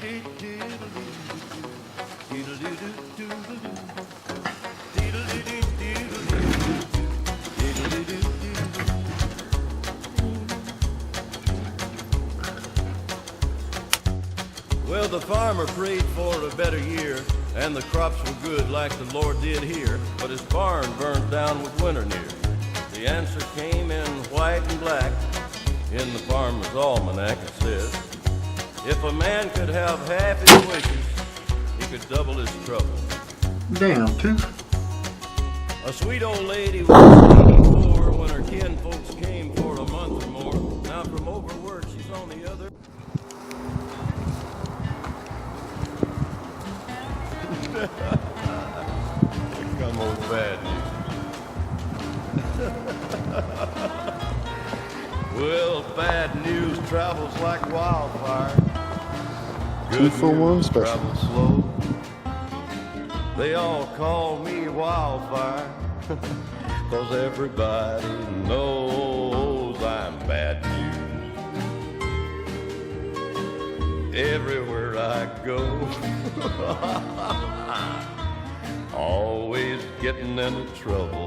Well, the farmer prayed for a better year, and the crops were good like the Lord did here, but his barn burned down with winter near. The answer came in white and black. In the farmer's almanac it says, if a man could have half his wishes, he could double his trouble. Damn, tooth. A sweet old lady was 84 when her kin folks came for a month or more. Now from overwork she's on the other. Come on, bad news. Well, bad news travels like wildfire. Good 2-for-1 news special. travels slow. They all call me wildfire, 'cause everybody knows I'm bad news. Everywhere I go, always getting into trouble.